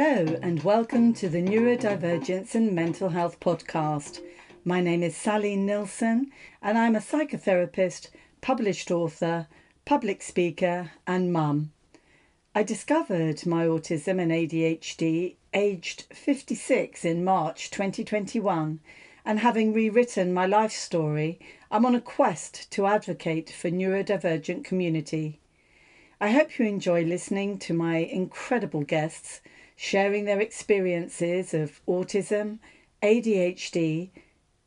Hello and welcome to the Neurodivergence and Mental Health podcast. My name is Sally Nilsson and I'm a psychotherapist, published author, public speaker and mum. I discovered my autism and ADHD aged 56 in March 2021, and having rewritten my life story, I'm on a quest to advocate for neurodivergent community. I hope you enjoy listening to my incredible guests sharing their experiences of autism, ADHD,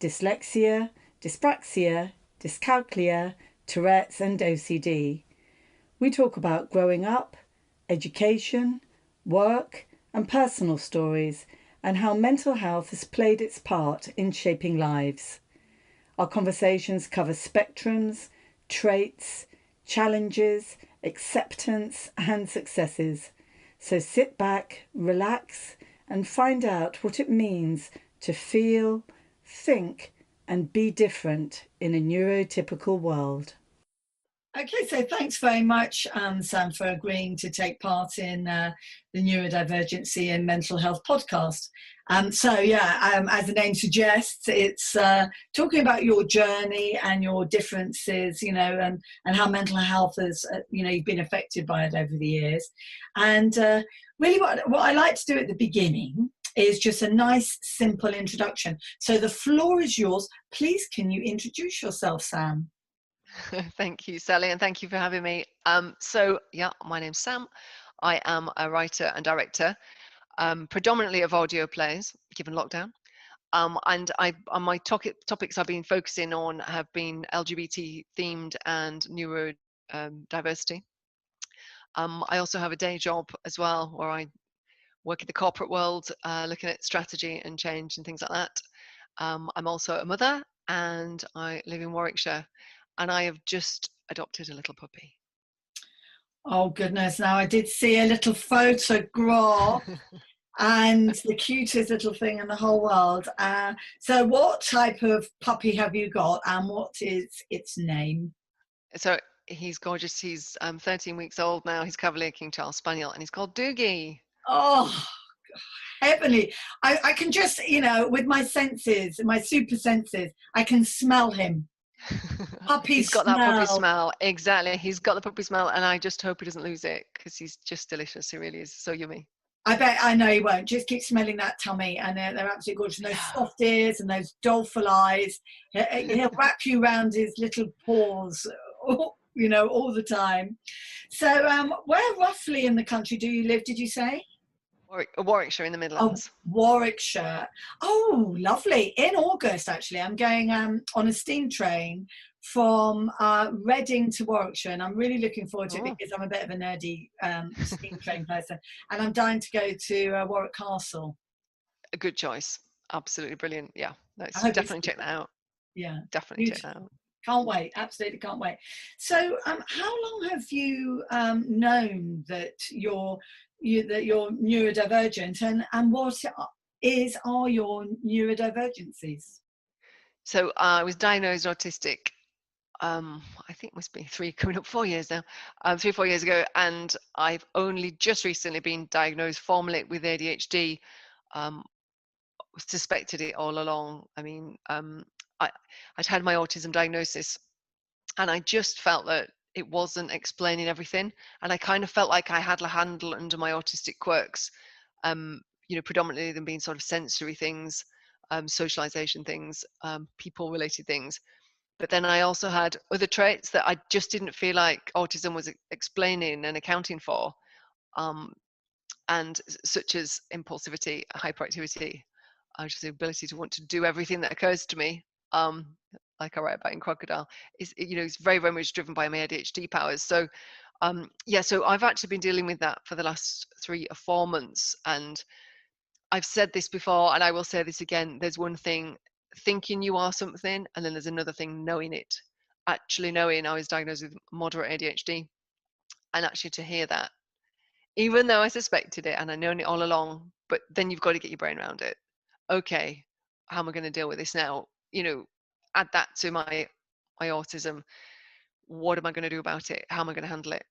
dyslexia, dyspraxia, dyscalculia, Tourette's and OCD. We talk about growing up, education, work and personal stories, and how mental health has played its part in shaping lives. Our conversations cover spectrums, traits, challenges, acceptance and successes. So sit back, relax and find out what it means to feel, think and be different in a neurotypical world. Okay, so thanks very much, Sam, for agreeing to take part in the Neurodivergency and Mental Health podcast. As the name suggests, it's talking about your journey and your differences, and how mental health has, you've been affected by it over the years. And really what I like to do at the beginning is just a nice, simple introduction. So the floor is yours. Please, can you introduce yourself, Sam? Thank you, Sally, and thank you for having me. My name's Sam. I am a writer and director, predominantly of audio plays, given lockdown. My topics I've been focusing on have been LGBT themed and neurodiversity. I also have a day job as well, where I work in the corporate world, looking at strategy and change and things like that. I'm also a mother, and I live in Warwickshire. And I have just adopted a little puppy. Oh, goodness. Now, I did see a little photograph and the cutest little thing in the whole world. So what type of puppy have you got and what is its name? So he's gorgeous. He's 13 weeks old now. He's Cavalier King Charles Spaniel and he's called Doogie. Oh, heavenly. I can just, with my senses, my super senses, I can smell him. Puppy He's got smell. that puppy smell. Exactly. He's got the puppy smell, and I just hope he doesn't lose it because he's just delicious. He really is so yummy. I know he won't. Just keep smelling that tummy, and they're absolutely gorgeous. And those soft ears and those doleful eyes. He'll wrap you around his little paws, all the time. So, where roughly in the country do you live? Did you say? Warwickshire in the Midlands. Oh, Warwickshire. Oh, lovely. In August, actually, I'm going on a steam train from Reading to Warwickshire, and I'm really looking forward to it because I'm a bit of a nerdy steam train person, and I'm dying to go to Warwick Castle. A good choice. Absolutely brilliant. Yeah, definitely check that out. Yeah, definitely check that out. Can't wait. Absolutely can't wait. So, how long have you known that you're neurodivergent, and what are your neurodivergencies? So I was diagnosed autistic. I think it must be 4 years now. 3 or 4 years ago, and I've only just recently been diagnosed formally with ADHD. Suspected it all along. I mean, I'd had my autism diagnosis, and I just felt that it wasn't explaining everything, and I kind of felt like I had a handle under my autistic quirks, predominantly them being sort of sensory things, socialization things, people related things. But then I also had other traits that I just didn't feel like autism was explaining and accounting for, and such as impulsivity, hyperactivity, just the ability to want to do everything that occurs to me, like I write about in Crocodile. It's very, very much driven by my ADHD powers. So, so I've actually been dealing with that for the last 3 or 4 months. And I've said this before, and I will say this again. There's one thing thinking you are something, and then there's another thing knowing it. Actually knowing I was diagnosed with moderate ADHD, and actually to hear that, even though I suspected it and I known it all along, but then you've got to get your brain around it. Okay, how am I going to deal with this now? Add that to my autism. What am I going to do about it? How am I going to handle it?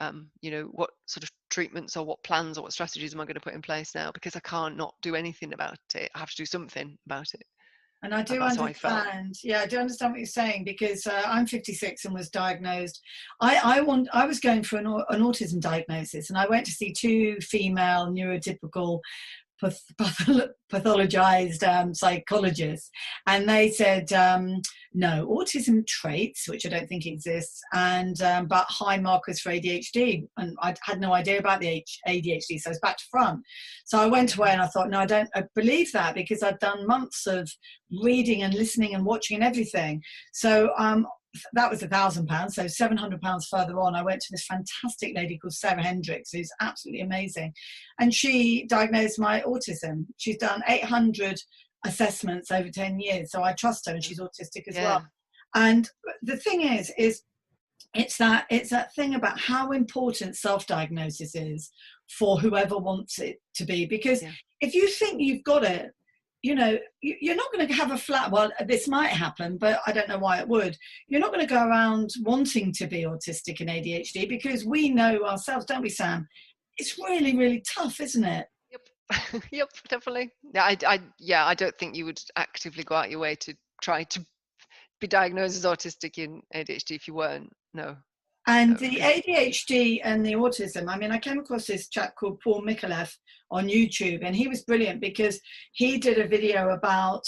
what sort of treatments or what plans or what strategies am I going to put in place now, because I can't not do anything about it. I have to do something about it. And I do That's how I felt. understand. Yeah, I do understand what you're saying, because I'm 56 and was diagnosed. I was going for an autism diagnosis, and I went to see two female neurotypical pathologized psychologists, and they said no, autism traits, which I don't think exists, and but high markers for ADHD, and I had no idea about the ADHD, so I was back to front. So I went away and I thought, no, I believe that, because I'd done months of reading and listening and watching and everything. So that was £1,000. So £700 further on, I went to this fantastic lady called Sarah Hendricks, who's absolutely amazing, and she diagnosed my autism. She's done 800 assessments over 10 years, so I trust her, and she's autistic as well. And the thing is it's that thing about how important self-diagnosis is for whoever wants it to be, because if you think you've got it, you're not going to have a flat, well, this might happen, but I don't know why it would. You're not going to go around wanting to be autistic and ADHD, because we know ourselves, don't we, Sam? It's really, really tough, isn't it? Yep. Yep, definitely. I don't think you would actively go out your way to try to be diagnosed as autistic in ADHD if you weren't. No. And the ADHD and the autism, I mean, I came across this chap called Paul Micallef on YouTube, and he was brilliant because he did a video about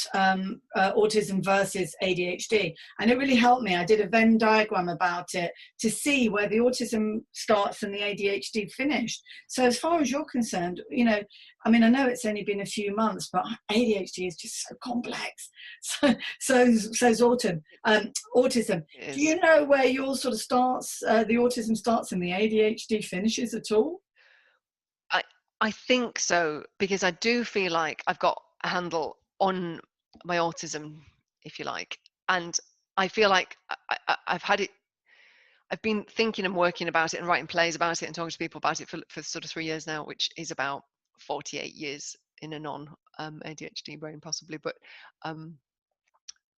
autism versus ADHD, and it really helped me. I did a Venn diagram about it to see where the autism starts and the ADHD finished. So as far as you're concerned, I mean, I know it's only been a few months, but ADHD is just so complex. So's autism. Do you know where yours sort of starts, the autism starts and the ADHD finishes at all? I think so, because I do feel like I've got a handle on my autism, if you like. And I feel like I've had it, I've been thinking and working about it and writing plays about it and talking to people about it for sort of 3 years now, which is about 48 years in a non-ADHD brain possibly. But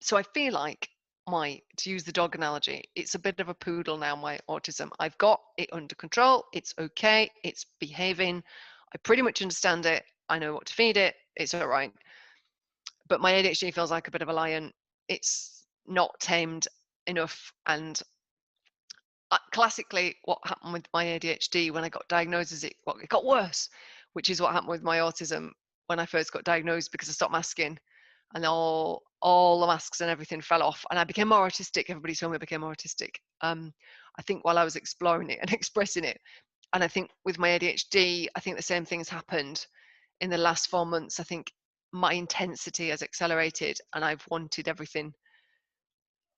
so I feel like to use the dog analogy, it's a bit of a poodle now, my autism. I've got it under control. It's okay. It's behaving. I pretty much understand it. I know what to feed it. It's all right. But my ADHD feels like a bit of a lion. It's not tamed enough. And classically, what happened with my ADHD when I got diagnosed is it got worse, which is what happened with my autism when I first got diagnosed, because I stopped masking, and all the masks and everything fell off, and I became more autistic. Everybody told me I became more autistic. I think while I was exploring it and expressing it. And I think with my ADHD, I think the same thing's happened in the last 4 months. I think my intensity has accelerated, and I've wanted everything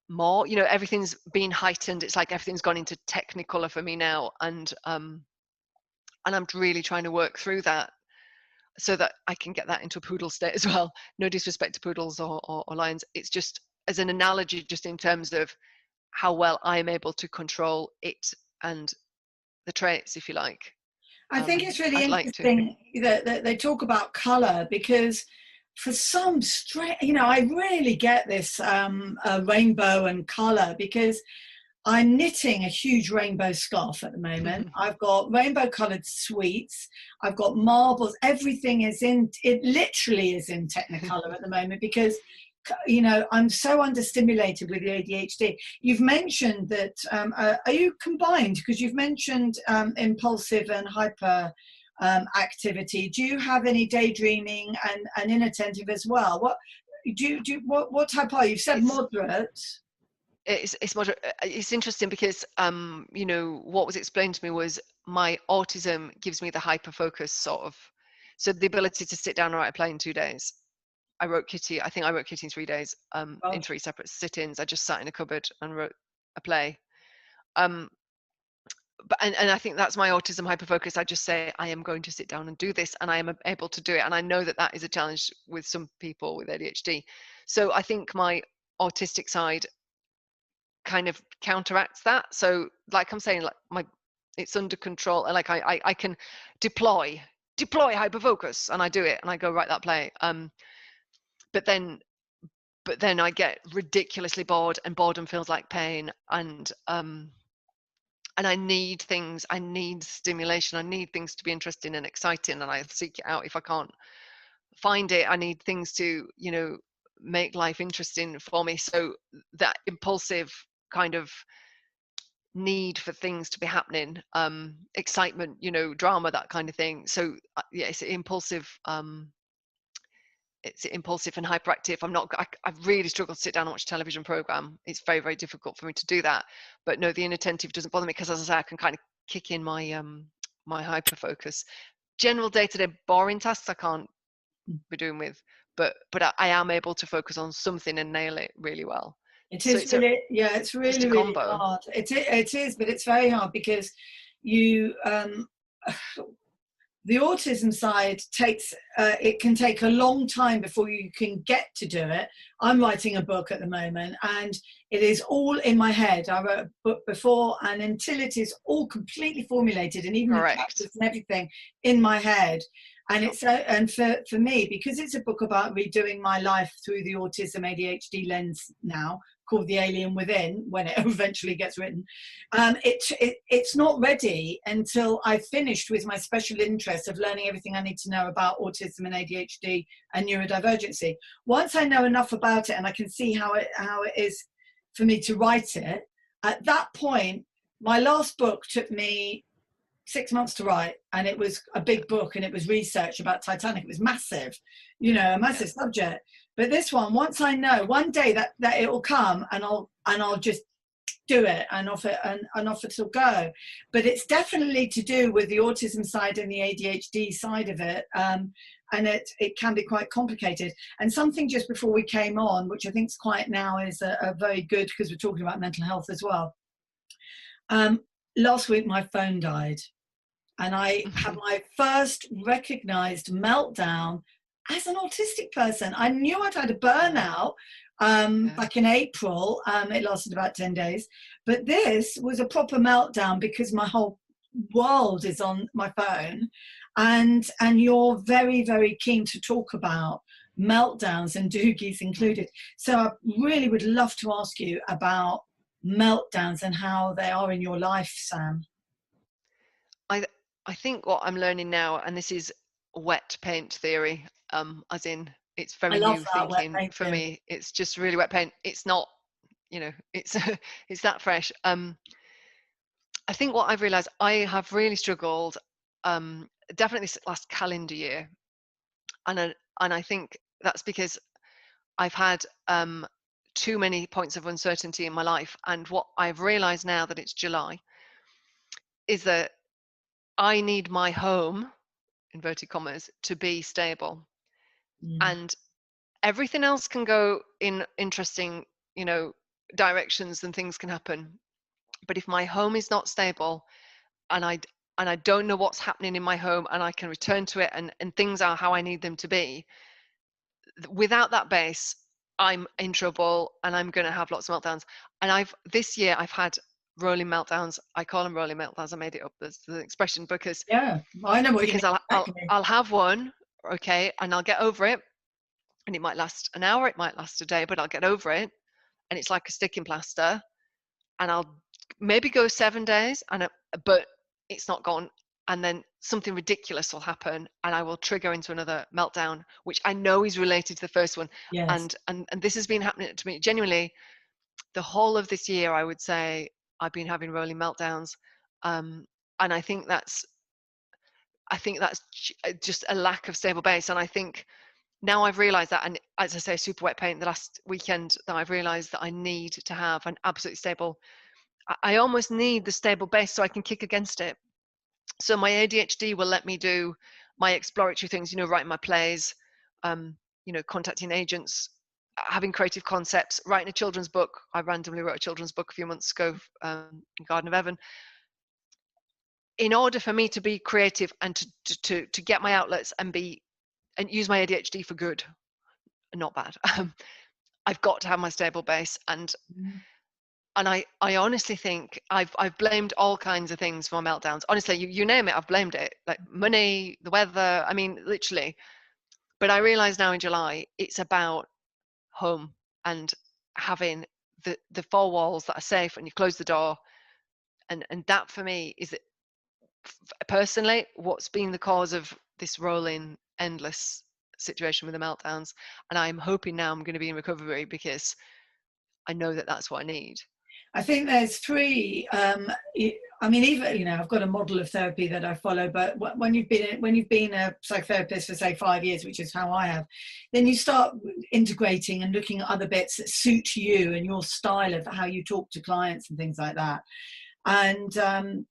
more. Everything's been heightened. It's like everything's gone into technicolor for me now, and I'm really trying to work through that so that I can get that into a poodle state as well. No disrespect to poodles or lions. It's just as an analogy, just in terms of how well I'm able to control it and the traits, if you like. I think it's really interesting that they talk about color, because for some I really get this rainbow and color, because I'm knitting a huge rainbow scarf at the moment. I've got rainbow colored sweets. I've got marbles. Everything it literally is in Technicolor at the moment, because I'm so understimulated with the ADHD. You've mentioned that, are you combined? Because you've mentioned impulsive and hyper activity. Do you have any daydreaming and inattentive as well? What type are you? You've said moderate. It's moderate. It's interesting because, what was explained to me was my autism gives me the hyper focus sort of, so the ability to sit down and write a play in 2 days. I wrote Kitty in 3 days, in 3 separate sit-ins. I just sat in a cupboard and wrote a play. But I think that's my autism hyperfocus. I just say, I am going to sit down and do this, and I am able to do it. And I know that that is a challenge with some people with ADHD. So I think my autistic side kind of counteracts that. So like I'm saying, like it's under control, and like I can deploy hyperfocus, and I do it, and I go write that play. But then I get ridiculously bored, and boredom feels like pain, and and I need things, I need stimulation, I need things to be interesting and exciting, and I seek it out. If I can't find it, I need things to, make life interesting for me. So that impulsive kind of need for things to be happening, excitement, drama, that kind of thing. So yeah, it's impulsive and hyperactive. I really struggle to sit down and watch a television program. It's very, very difficult for me to do that. But no, the inattentive doesn't bother me, because, as I say, I can kind of kick in my my hyper focus. General day-to-day boring tasks I can't be doing with, but I am able to focus on something and nail it really well. It So is it's a, really, yeah, it's just a really, really combo. hard. It is, but it's very hard because you, the autism side takes, it can take a long time before you can get to do it. I'm writing a book at the moment, and it is all in my head. I wrote a book before, and until it is all completely formulated, and even the Correct. chapters and everything in my head, and Yep. it's and for me, because it's a book about redoing my life through the autism ADHD lens now, called The Alien Within, when it eventually gets written, it's not ready until I've finished with my special interest of learning everything I need to know about autism and ADHD and neurodivergency. Once I know enough about it and I can see how it is for me to write it, at that point, my last book took me 6 months to write, and it was a big book, and it was research about Titanic. It was massive, a Yeah. massive subject. But this one, once I know, one day that it will come, and I'll just do it, and off it'll go. But it's definitely to do with the autism side and the ADHD side of it, and it can be quite complicated. And something just before we came on, which I think is quite now, is a very good, because we're talking about mental health as well. Last week my phone died, and I had my first recognized meltdown as an autistic person. I knew I'd had a burnout back in April. It lasted about 10 days. But this was a proper meltdown, because my whole world is on my phone. And you're very, very keen to talk about meltdowns, and doogies included. So I really would love to ask you about meltdowns and how they are in your life, Sam. I think what I'm learning now, and this is wet paint theory, as in it's I very love new that wet thinking paint for theory. me. It's just really wet paint. It's not, it's it's that fresh. I think what I've realized, I have really struggled, definitely this last calendar year, and I think that's because I've had too many points of uncertainty in my life. And what I've realized now that it's July is that I need my home, inverted commas, to be stable. Mm. And everything else can go in interesting, directions, and things can happen. But if my home is not stable, and I don't know what's happening in my home, and I can return to it, and things are how I need them to be, without that base, I'm in trouble, and I'm going to have lots of meltdowns. And this year I've had rolling meltdowns. I call them rolling meltdowns. I made it up as the expression, because Yeah, I know what you mean. Exactly. I'll have one, okay, and I'll get over it, and it might last an hour, it might last a day, but I'll get over it, and it's like a sticking plaster, and I'll maybe go 7 days, but it's not gone, and then something ridiculous will happen, and I will trigger into another meltdown, which I know is related to the first one. Yes. And this has been happening to me genuinely the whole of this year. I would say I've been having rolling meltdowns, and I think that's just a lack of stable base. And I think now I've realized that, and as I say, super wet paint the last weekend, that I've realized that I need to have an absolutely stable, I almost need the stable base so I can kick against it. So my ADHD will let me do my exploratory things, writing my plays, contacting agents, having creative concepts, writing a children's book. I randomly wrote a children's book a few months ago, Garden of Evan. In order for me to be creative and to get my outlets and use my ADHD for good, not bad, I've got to have my stable base. And I honestly think I've blamed all kinds of things for my meltdowns. Honestly, you name it, I've blamed it. Like money, the weather, I mean, literally. But I realize now in July, it's about home, and having the four walls that are safe, and you close the door, And that for me is, personally, what's been the cause of this rolling, endless situation with the meltdowns. And I'm hoping now I'm going to be in recovery because I know that that's what I need. I think there's three. I mean, even I've got a model of therapy that I follow, but when you've been a psychotherapist for say 5 years, which is how I have, then you start integrating and looking at other bits that suit you and your style of how you talk to clients and things like that. And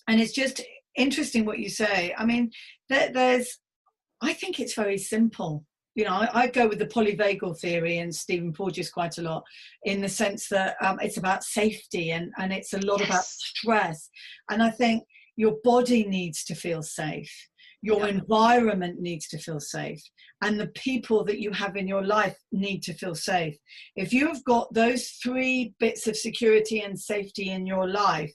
it's just interesting what you say. I mean, I think it's very simple. I go with the polyvagal theory and Stephen Porges quite a lot, in the sense that it's about safety and it's a lot about stress. And I think your body needs to feel safe. Your environment needs to feel safe. And the people that you have in your life need to feel safe. If you've got those three bits of security and safety in your life,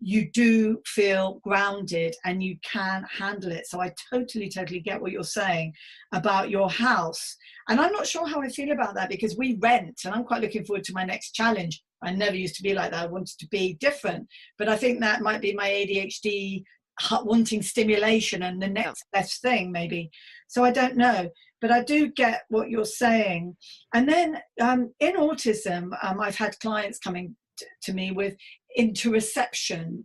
you do feel grounded and you can handle it. So I totally get what you're saying about your house. And I'm not sure how I feel about that, because we rent, and I'm quite looking forward to my next challenge. I never used to be like that. I wanted to be different. But I think that might be my ADHD wanting stimulation and the next best thing, maybe. So I don't know. But I do get what you're saying. And then in autism, I've had clients coming to me with interoception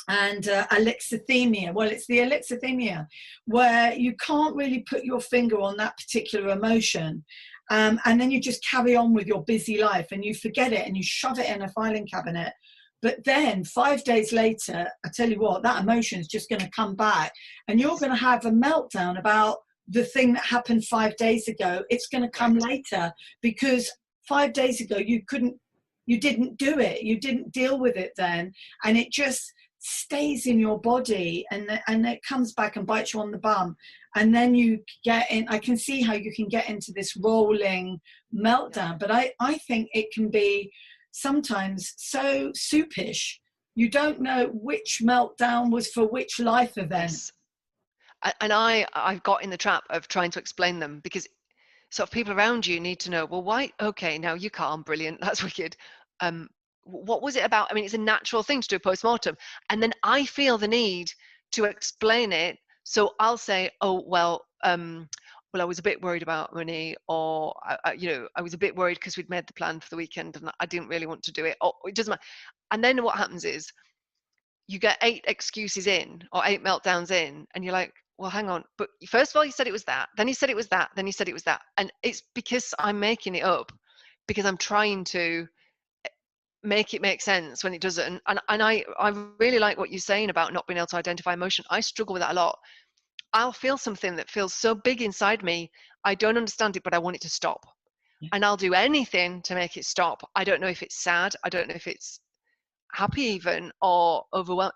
and alexithymia. Well, it's the alexithymia where you can't really put your finger on that particular emotion, and then you just carry on with your busy life and you forget it and you shove it in a filing cabinet. But then 5 days later, I tell you what, that emotion is just going to come back and you're going to have a meltdown about the thing that happened 5 days ago. It's going to come later because 5 days ago you didn't do it, you didn't deal with it then, and it just stays in your body and it comes back and bites you on the bum, and then you get in. I can see how you can get into this rolling meltdown, but I think it can be sometimes so soupish, you don't know which meltdown was for which life event. Yes. And I've got in the trap of trying to explain them, because sort of people around you need to know, well, why? Okay, now you're calm, brilliant, that's wicked. What was it about? I mean, it's a natural thing to do a postmortem. And then I feel the need to explain it. So I'll say, oh, well, I was a bit worried about money, or, I was a bit worried because we'd made the plan for the weekend and I didn't really want to do it. Or it doesn't matter. And then what happens is you get 8 excuses in or 8 meltdowns in, and you're like, well, hang on. But first of all, you said it was that. Then you said it was that. Then you said it was that. And it's because I'm making it up, because I'm trying to make it make sense when it doesn't. And I really like what you're saying about not being able to identify emotion. I struggle with that a lot. I'll feel something that feels so big inside me, I don't understand it, but I want it to stop. And I'll do anything to make it stop. I don't know if it's sad, I don't know if it's happy even, or overwhelmed.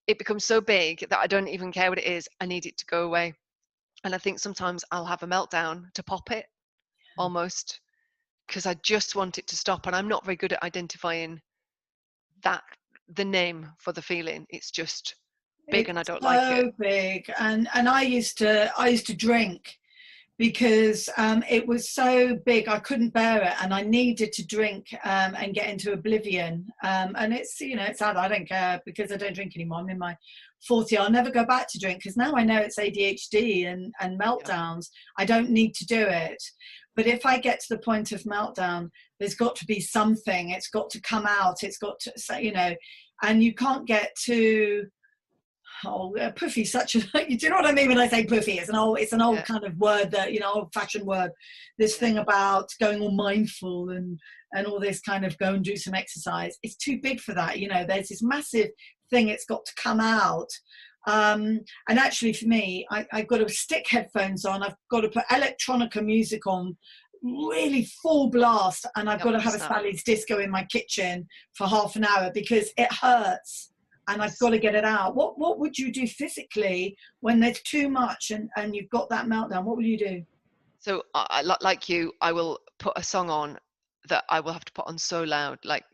It becomes so big that I don't even care what it is. I need it to go away. And I think sometimes I'll have a meltdown to pop it, almost, because I just want it to stop. And I'm not very good at identifying that, the name for the feeling. It's just big, and I don't like it. So big. And I used to drink because it was so big, I couldn't bear it, and I needed to drink and get into oblivion. And it's it's sad. I don't care because I don't drink anymore. I'm in my 40s. I'll never go back to drink because now I know it's ADHD and meltdowns. I don't need to do it. But if I get to the point of meltdown, there's got to be something. It's got to come out. It's got to say, and you can't get to. Puffy, such a, do you know what I mean when I say puffy? It's an old kind of word that, old-fashioned word. This thing about going all mindful and all this kind of go and do some exercise. It's too big for that. There's this massive thing. It's got to come out. And actually for me, I've got to stick headphones on. I've got to put electronica music on, really full blast. And I've got to have a Sally's disco in my kitchen for half an hour because it hurts. And I've got to get it out. What would you do physically when there's too much and you've got that meltdown? What will you do? So like you, I will put a song on that I will have to put on so loud, like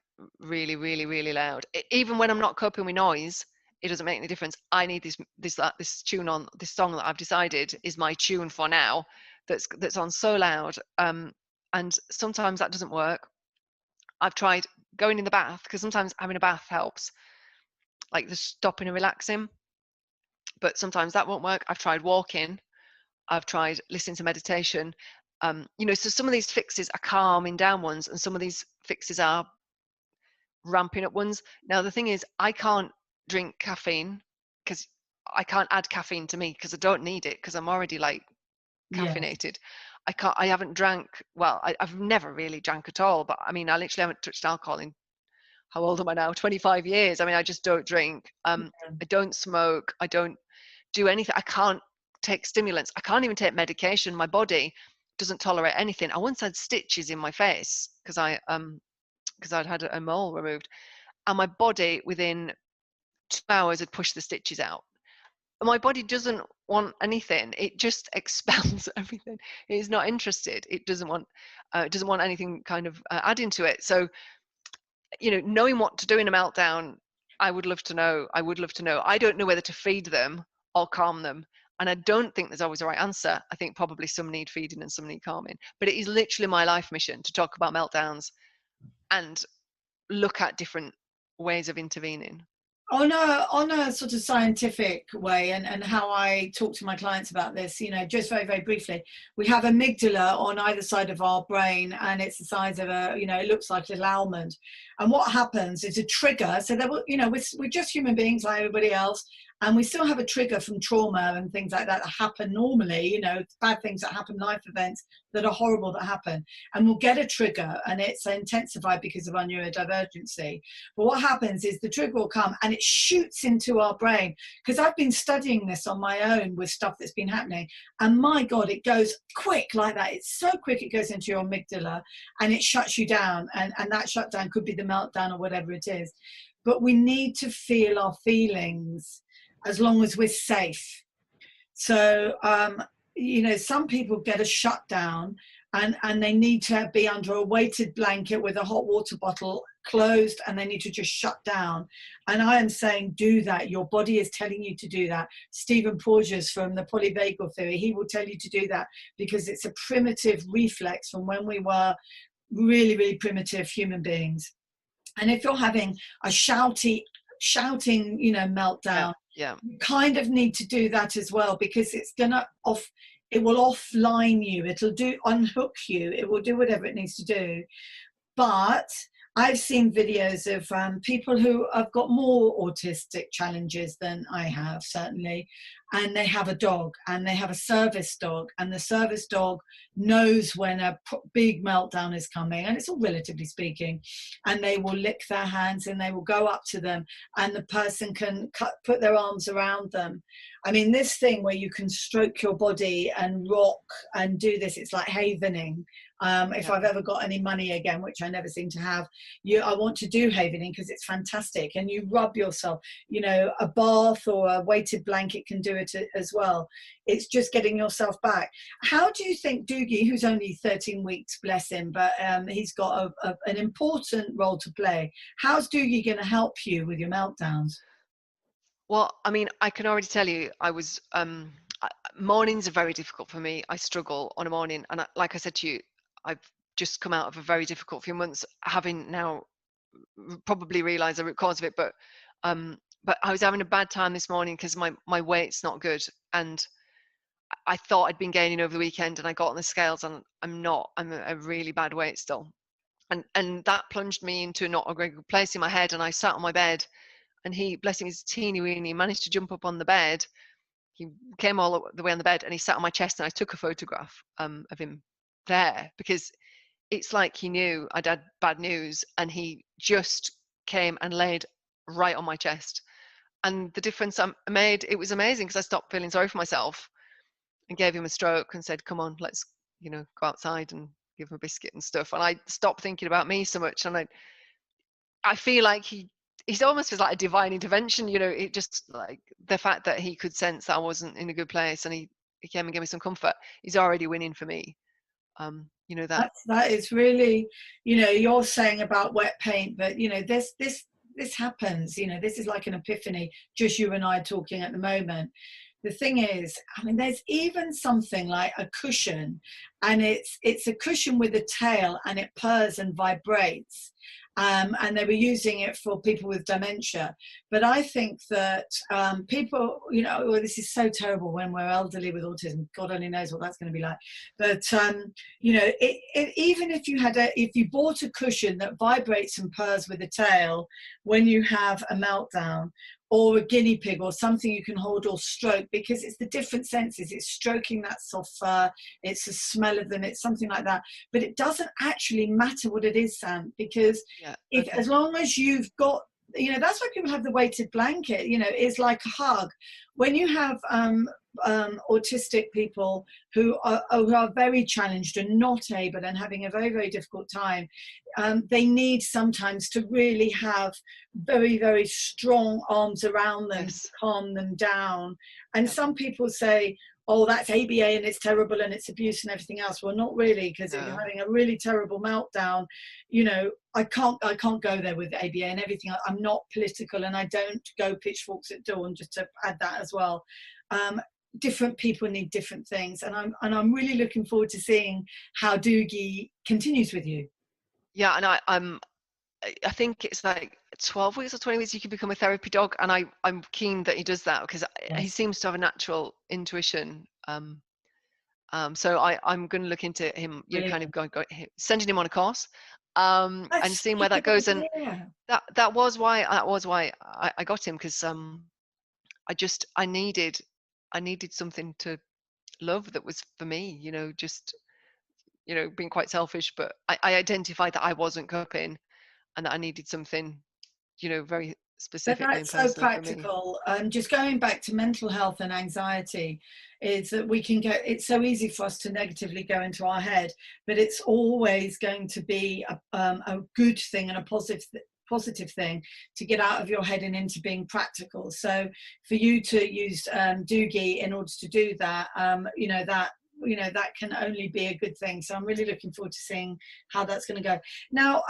really, really, really loud. Even when I'm not coping with noise, it doesn't make any difference. I need this tune on, this song that I've decided is my tune for now, that's on so loud. And sometimes that doesn't work. I've tried going in the bath, because sometimes having a bath helps. like the stopping and relaxing, but sometimes that won't work. I've tried walking, I've tried listening to meditation. So some of these fixes are calming down ones, and some of these fixes are ramping up ones. Now the thing is, I can't drink caffeine because I can't add caffeine to me because I don't need it because I'm already like Yeah. caffeinated. I haven't drank, well, I've never really drank at all, but I mean, I literally haven't touched alcohol in, how old am I now? 25 years. I mean, I just don't drink. I don't smoke. I don't do anything. I can't take stimulants. I can't even take medication. My body doesn't tolerate anything. I once had stitches in my face because I'd had a mole removed, and my body within 2 hours had pushed the stitches out. My body doesn't want anything. It just expels everything. It's not interested. It doesn't want anything kind of adding to it. So, knowing what to do in a meltdown, I would love to know. I don't know whether to feed them or calm them. And I don't think there's always a right answer. I think probably some need feeding and some need calming. But it is literally my life mission to talk about meltdowns and look at different ways of intervening. On a sort of scientific way, and how I talk to my clients about this, just very, very briefly, we have amygdala on either side of our brain, and it's the size of it looks like a little almond. And what happens is a trigger. So that we're just human beings like everybody else, and we still have a trigger from trauma and things like that happen normally, bad things that happen, life events that are horrible that happen. And we'll get a trigger, and it's intensified because of our neurodivergency. But what happens is the trigger will come and it shoots into our brain. Because I've been studying this on my own with stuff that's been happening. And my God, it goes quick like that. It's so quick, it goes into your amygdala and it shuts you down. And that shutdown could be the meltdown or whatever it is. But we need to feel our feelings as long as we're safe. So, some people get a shutdown and they need to be under a weighted blanket with a hot water bottle closed, and they need to just shut down. And I am saying, do that. Your body is telling you to do that. Stephen Porges from the polyvagal theory, he will tell you to do that because it's a primitive reflex from when we were really, really primitive human beings. And if you're having a shouting, meltdown, you kind of need to do that as well, because it will offline you. It'll unhook you. It will do whatever it needs to do. But I've seen videos of people who have got more autistic challenges than I have, certainly, and they have a dog, and they have a service dog, and the service dog knows when a big meltdown is coming, and it's all relatively speaking, and they will lick their hands and they will go up to them, and the person can put their arms around them. I mean, this thing where you can stroke your body and rock and do this, it's like havening. If I've ever got any money again, which I never seem to have, I want to do havening because it's fantastic. And you rub yourself, a bath or a weighted blanket can do it as well. It's just getting yourself back. How do you think Doogie, who's only 13 weeks, bless him, but he's got an important role to play. How's Doogie going to help you with your meltdowns? Well, I mean, I can already tell you, mornings are very difficult for me. I struggle on a morning. And like I said to you, I've just come out of a very difficult few months, having now probably realised the root cause of it. But I was having a bad time this morning because my weight's not good. And I thought I'd been gaining over the weekend, and I got on the scales and I'm not. I'm a really bad weight still. And that plunged me into not a very good place in my head. And I sat on my bed, and he, bless him, he's teeny weeny, managed to jump up on the bed. He came all the way on the bed and he sat on my chest, and I took a photograph of him there, because it's like he knew I'd had bad news, and he just came and laid right on my chest. And the difference I made, it was amazing, because I stopped feeling sorry for myself and gave him a stroke and said, come on, let's go outside and give him a biscuit and stuff. And I stopped thinking about me so much. And I feel like he's almost like a divine intervention, it just like the fact that he could sense that I wasn't in a good place, and he came and gave me some comfort. He's already winning for me. That is really, you're saying about wet paint, but this happens, this is like an epiphany, just you and I talking at the moment. the thing is, I mean, there's even something like a cushion, and it's a cushion with a tail, and it purrs and vibrates. And they were using it for people with dementia. But I think that people, you know, well, this is so terrible when we're elderly with autism. God only knows what that's going to be like. But you know, even if you bought a cushion that vibrates and purrs with a tail when you have a meltdown, or a guinea pig or something you can hold or stroke, because it's the different senses. It's stroking that soft fur, it's the smell of them, it's something like that. But it doesn't actually matter what it is, Sam, because if as long as you've got, you know, that's why people have the weighted blanket, you know, it's like a hug. When you have autistic people who are very challenged and not able and having a very, very difficult time, they need sometimes to really have very, very strong arms around them to calm them down. And some people say, oh, that's ABA and it's terrible and it's abuse and everything else. Well, not really, because if you're having a really terrible meltdown, you know, I can't go there with ABA and everything. I'm not political, and I don't go pitchforks at dawn, just to add that as well. Different people need different things, and I'm really looking forward to seeing how Doogie continues with you. Yeah, and I think it's like 12 weeks or 20 weeks you can become a therapy dog, and I'm keen that he does that, because he seems to have a natural intuition. So I'm going to look into him, you know, kind of going sending him on a course, and seeing where that goes. And that was why I got him, because I needed something to love that was for me, you know, just, you know, being quite selfish, but I identified that I wasn't coping and that I needed something, you know, very specific and personal so practical. Just going back to mental health and anxiety, is that we can get, it's so easy for us to negatively go into our head, but it's always going to be a good thing and a positive thing to get out of your head and into being practical. So for you to use Doogie in order to do that, that can only be a good thing. So I'm really looking forward to seeing how that's going to go. Now,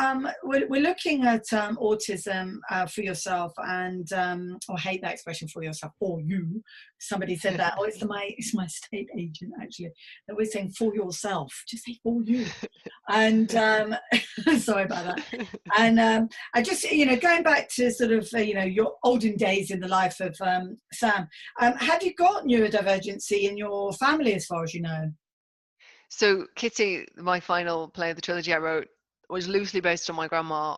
we're looking at autism for yourself, and I hate that expression, for yourself, for you. Somebody said that. Oh, it's my state agent, actually. That we're saying for yourself. Just say for you. And sorry about that. And I just, you know, going back to sort of, you know, your olden days in the life of Sam, have you got neurodivergency in your family, as far as you know? So Kitty, my final play of the trilogy I wrote, was loosely based on my grandma,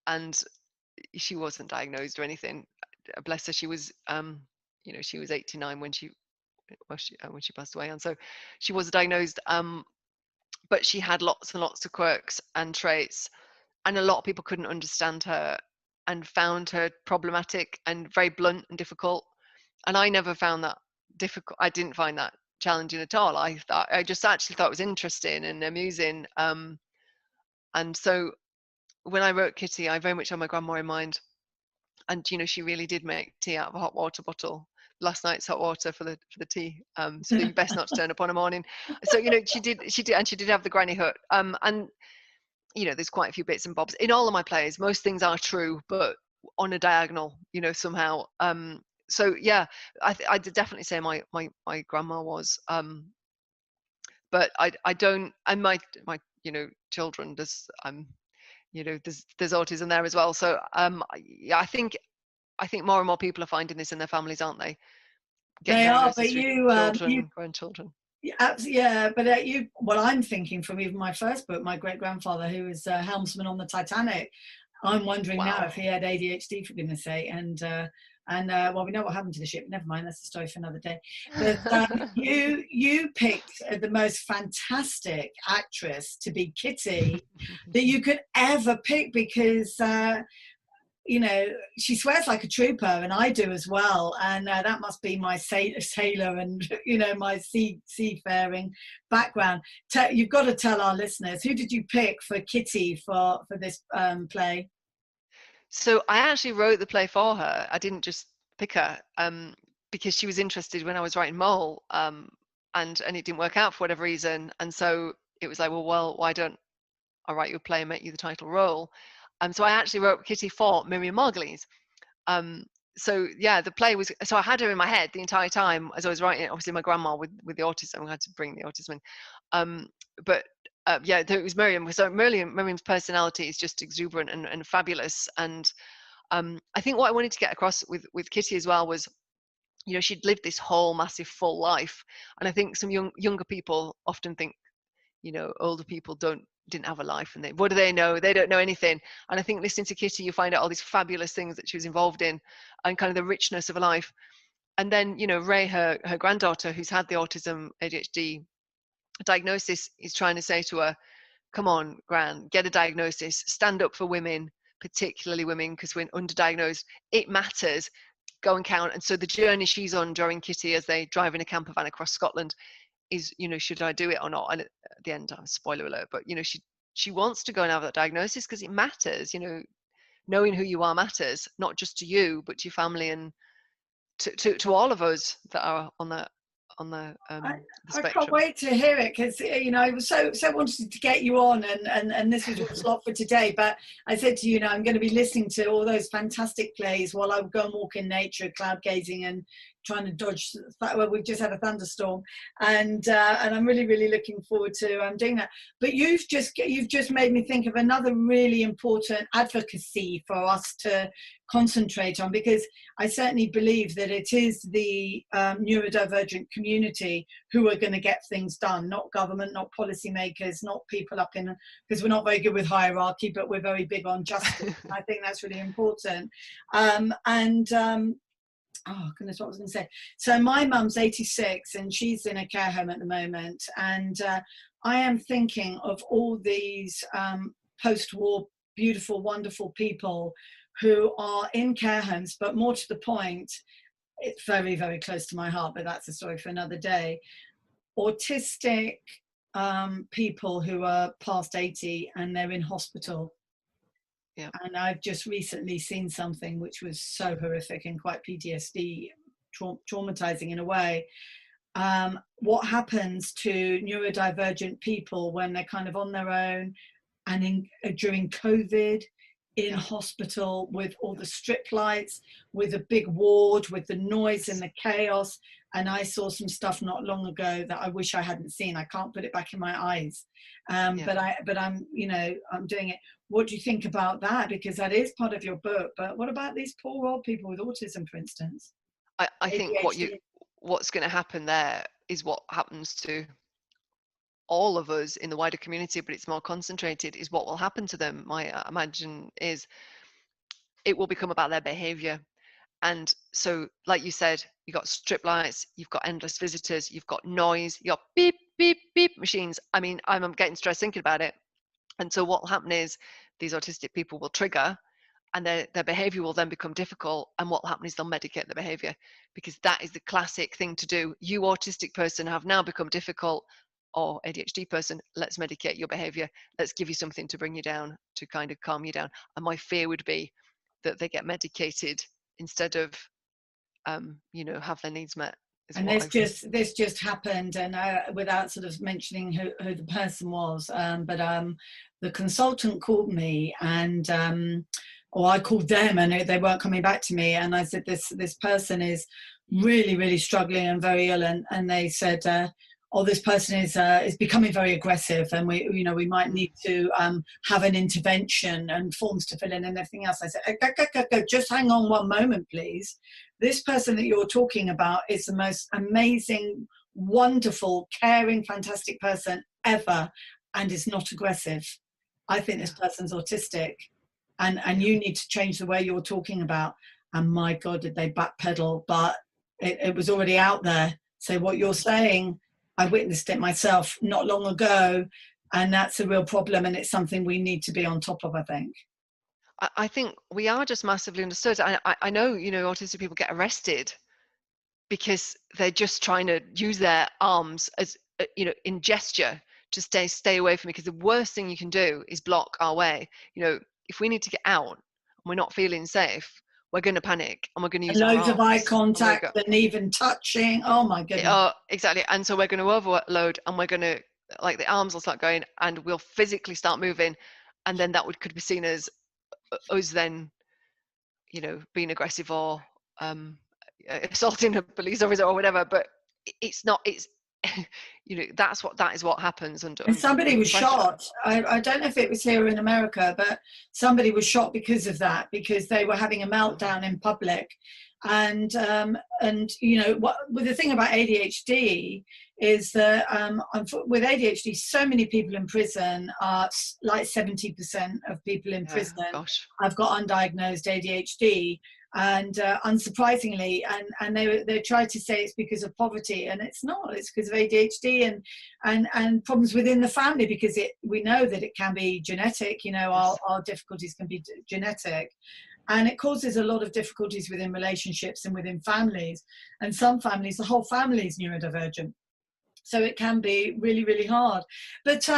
and she wasn't diagnosed or anything. Bless her. She was, you know, she was 89 when she passed away, and so she was diagnosed. But she had lots and lots of quirks and traits, and a lot of people couldn't understand her and found her problematic and very blunt and difficult. And I never found that difficult. I didn't find that challenging at all. I just actually thought it was interesting and amusing. And so when I wrote Kitty, I very much had my grandma in mind. And you know, she really did make tea out of a hot water bottle. Last night's hot water for the tea. So you best not to turn up on a morning. So you know, she did, and she did have the granny hut. And you know, there's quite a few bits and bobs in all of my plays. Most things are true, but on a diagonal, you know, somehow. So yeah, I did definitely say my grandma was. But I don't, and my you know, children, there's you know, there's autism there as well. So yeah, I think more and more people are finding this in their families, aren't they? They are, but you grandchildren. Yeah, but what I'm thinking from even my first book, my great grandfather, who was helmsman on the Titanic, I'm wondering now if he had ADHD, for goodness sake. And well, we know what happened to the ship. Never mind, that's a story for another day. But you picked the most fantastic actress to be Kitty that you could ever pick, because you know, she swears like a trooper, and I do as well. And that must be my sailor and, you know, my seafaring background. You've got to tell our listeners, who did you pick for Kitty for this play? So I actually wrote the play for her. I didn't just pick her because she was interested when I was writing Mole, and it didn't work out for whatever reason. And so it was like, well, why don't I write you a play and make you the title role? So I actually wrote Kitty for Miriam Margolyes. so yeah, the play was, so I had her in my head the entire time as I was writing it. Obviously my grandma with the autism, I had to bring the autism in. But yeah, it was Miriam. So Miriam's personality is just exuberant and fabulous. And I think what I wanted to get across with Kitty as well was, you know, she'd lived this whole massive full life. And I think some younger people often think, you know, older people didn't have a life, and what do they know? They don't know anything. And I think listening to Kitty, you find out all these fabulous things that she was involved in, and kind of the richness of a life. And then, you know, Ray, her granddaughter, who's had the autism ADHD diagnosis, is trying to say to her, come on, Gran, get a diagnosis, stand up for women, particularly women, because we're underdiagnosed. It matters. Go and count. And so the journey she's on during Kitty as they drive in a camper van across Scotland is, you know, should I do it or not? And at the end, spoiler alert, but you know, she wants to go and have that diagnosis because it matters. You know, knowing who you are matters, not just to you, but to your family and to all of us that are on the I can't spectrum. wait to hear it, because you know, I was so wanted to get you on, and this was what's lot for today. But I said to you, you know, I'm going to be listening to all those fantastic plays while I go and walk in nature, cloud gazing and trying to dodge. Well, we've just had a thunderstorm, and I'm really looking forward to doing that. But you've just made me think of another really important advocacy for us to concentrate on, because I certainly believe that it is the neurodivergent community who are going to get things done, not government, not policymakers, not people up in, because we're not very good with hierarchy, but we're very big on justice. I think that's really important. Oh goodness, what was I going to say? So my mum's 86 and she's in a care home at the moment, and I am thinking of all these post-war beautiful, wonderful people who are in care homes, but more to the point, it's very close to my heart, but that's a story for another day. Autistic people who are past 80 and they're in hospital. Yeah. And I've just recently seen something which was so horrific and quite PTSD, traumatizing in a way. What happens to neurodivergent people when they're kind of on their own and during COVID, in hospital with all the strip lights, with a big ward, with the noise and the chaos. And I saw some stuff not long ago that I wish I hadn't seen. I can't put it back in my eyes. But I'm, you know, I'm doing it. What do you think about that? Because that is part of your book. But what about these poor old people with autism, for instance? I think what's going to happen there is what happens to all of us in the wider community, but it's more concentrated, is what will happen to them. My imagine is it will become about their behavior. And so, like you said, you've got strip lights, you've got endless visitors, you've got noise, you've got beep, beep, beep machines. I mean, I'm getting stressed thinking about it. And so what will happen is these autistic people will trigger, and their behavior will then become difficult. And what will happen is they'll medicate the behavior, because that is the classic thing to do. You autistic person have now become difficult, or ADHD person, let's medicate your behavior. Let's give you something to bring you down, to kind of calm you down. And my fear would be that they get medicated instead of, you know, have their needs met. And this just happened, and without sort of mentioning who the person was, but the consultant called me, and or I called them, and they weren't coming back to me, and I said this person is really struggling and very ill, and they said, oh, this person is becoming very aggressive, and we might need to have an intervention and forms to fill in and everything else. I said, go, just hang on one moment, please. This person that you're talking about is the most amazing, wonderful, caring, fantastic person ever, and is not aggressive. I think this person's autistic, and you need to change the way you're talking about. And my God, did they backpedal? But it was already out there. So what you're saying, I witnessed it myself not long ago, and that's a real problem, and it's something we need to be on top of, I think. I think we are just massively understood. I know, you know, autistic people get arrested because they're just trying to use their arms as, you know, in gesture to stay away from me, because the worst thing you can do is block our way. You know, if we need to get out and we're not feeling safe, we're going to panic, and we're going to use loads our of eye contact and even touching. Oh my goodness. Exactly. And so we're going to overload, and we're going to, like, the arms will start going, and we'll physically start moving, and then that could be seen as us then, you know, being aggressive or um, assaulting a police officer or whatever, but it's not, it's, that is what happens And somebody under was pressure. shot. I don't know if it was here in America, but somebody was shot because of that, because they were having a meltdown in public. And what with the thing about ADHD is that with ADHD, so many people in prison are like 70% of people in prison Gosh. have got undiagnosed ADHD. And unsurprisingly, and they try to say it's because of poverty, and it's not. It's because of ADHD and problems within the family, because we know that it can be genetic. Yes. Our difficulties can be genetic, and it causes a lot of difficulties within relationships and within families. And some families, the whole family is neurodivergent. So it can be really, really hard. But,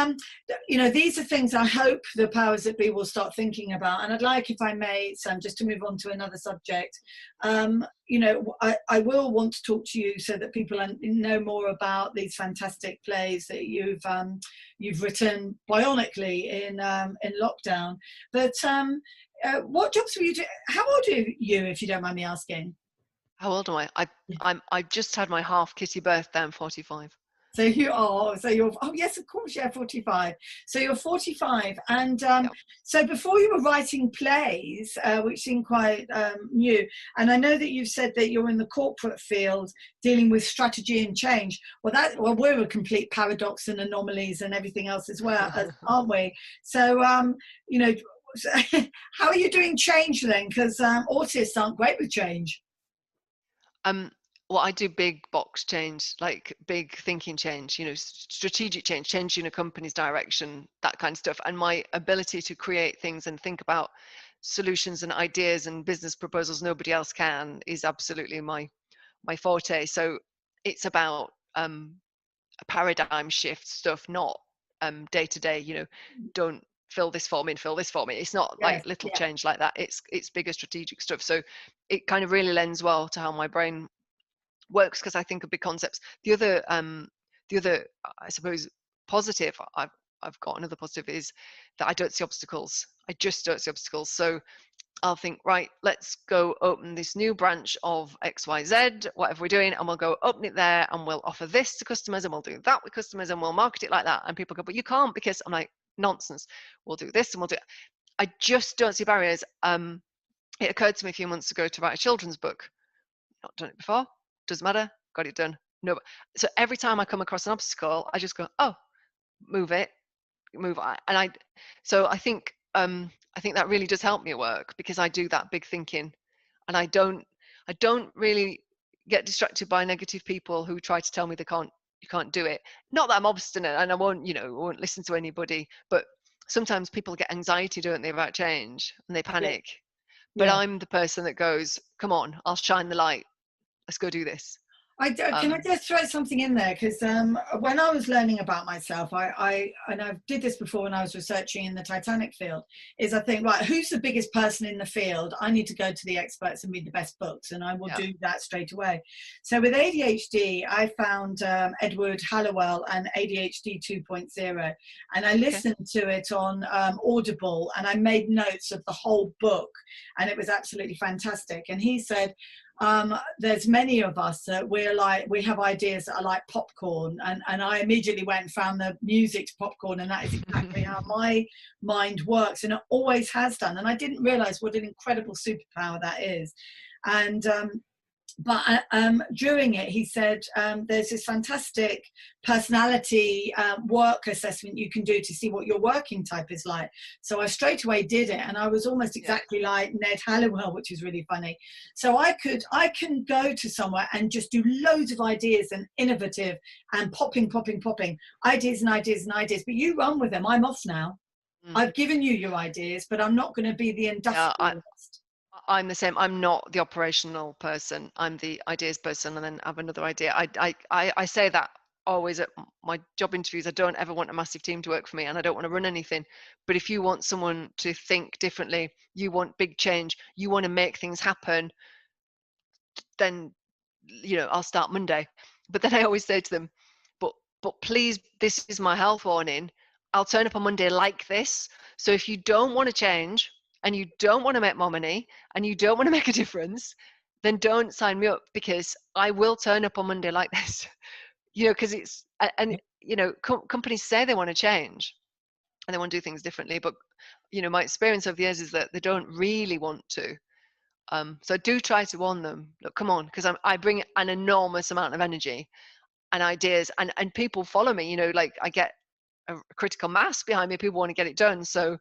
these are things I hope the powers that be will start thinking about. And I'd like, if I may, Sam, just to move on to another subject, I will want to talk to you so that people know more about these fantastic plays that you've written bionically in lockdown. But what jobs were you doing? How old are you, if you don't mind me asking? How old am I? I just had my half kitty birthday. I'm 45. So you're, oh yes, of course, yeah, 45. So you're 45. And so before you were writing plays, which seem quite new, and I know that you've said that you're in the corporate field dealing with strategy and change. Well, we're a complete paradox and anomalies and everything else as well, aren't we? So, how are you doing change then? Because autists aren't great with change. Well, I do big box change, like big thinking change, strategic change, changing a company's direction, that kind of stuff. And my ability to create things and think about solutions and ideas and business proposals nobody else can is absolutely my forte. So it's about a paradigm shift stuff, not day to day, don't fill this form in, fill this form in. It's not like little change like that. It's bigger strategic stuff. So it kind of really lends well to how my brain works, because I think of big concepts. The other I suppose positive I've got, another positive, is that I don't see obstacles. I just don't see obstacles. So I'll think, right, let's go open this new branch of XYZ, whatever we're doing, and we'll go open it there, and we'll offer this to customers, and we'll do that with customers, and we'll market it like that. And people go, but you can't, because I'm like, nonsense. We'll do this and we'll do it. I just don't see barriers. It occurred to me a few months ago to write a children's book. Not done it before. Doesn't matter. Got it done. No. So every time I come across an obstacle, I just go, oh, move it. And I think that really does help me at work, because I do that big thinking, and I don't really get distracted by negative people who try to tell me you can't do it. Not that I'm obstinate and I won't listen to anybody, but sometimes people get anxiety, don't they, about change, and they panic. But I'm the person that goes, come on, I'll shine the light. Let's go do this. Can I just throw something in there? Because when I was learning about myself, I did this before when I was researching in the Titanic field, is I think, right, who's the biggest person in the field? I need to go to the experts and read the best books, and I will do that straight away. So with ADHD, I found Edward Hallowell and ADHD 2.0, and I listened to it on Audible, and I made notes of the whole book, and it was absolutely fantastic. And he said, there's many of us that we have ideas that are like popcorn, and I immediately went and found the music to popcorn, and that is exactly how my mind works, and it always has done. And I didn't realize what an incredible superpower that is. And but during it, he said there's this fantastic personality work assessment you can do to see what your working type is like. So I straight away did it, and I was almost exactly like Ned Hallowell, which is really funny. So I can go to somewhere and just do loads of ideas and innovative and popping ideas and ideas and ideas. But you run with them. I'm off now. I've given you your ideas, but I'm not going to be the industrialist. I'm the same. I'm not the operational person. I'm the ideas person, and then have another idea. I say that always at my job interviews. I don't ever want a massive team to work for me, and I don't want to run anything. But if you want someone to think differently, you want big change, you want to make things happen, then I'll start Monday. But then I always say to them, but please, this is my health warning. I'll turn up on Monday like this. So if you don't want to change, and you don't want to make more money, and you don't want to make a difference, then don't sign me up, because I will turn up on Monday like this. Because it's, and companies say they want to change and they want to do things differently, but my experience over the years is that they don't really want to. So I do try to warn them, look, come on, because I bring an enormous amount of energy and ideas, and people follow me. Like, I get a critical mass behind me. People want to get it done. So,